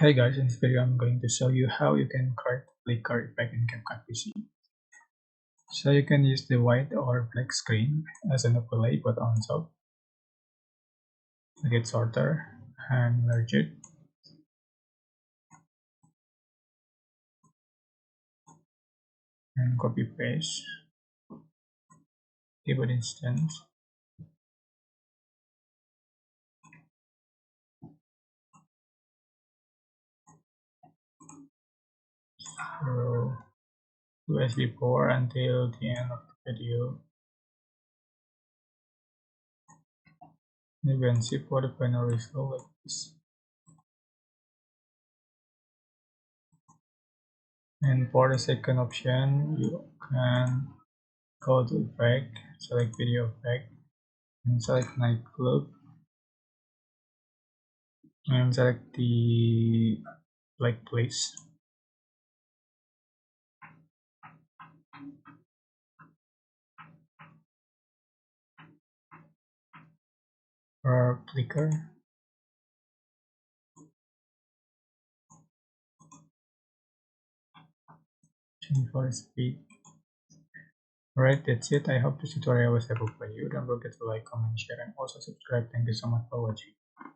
Hey guys, in this video I'm going to show you how you can create flicker effect in CapCut PC. So you can use the white or black screen as an overlay but on top. Get sorter and merge it. And copy paste. Give it instance. So USB 4 until the end of the video. You can see for the final result like this. And for the second option, you can go to effect, select video effect, and select nightclub, and select the like place or flicker. Change for speed. Alright, that's it. I hope this tutorial was helpful for you. Don't forget to like, comment, share, and also subscribe. Thank you so much for watching.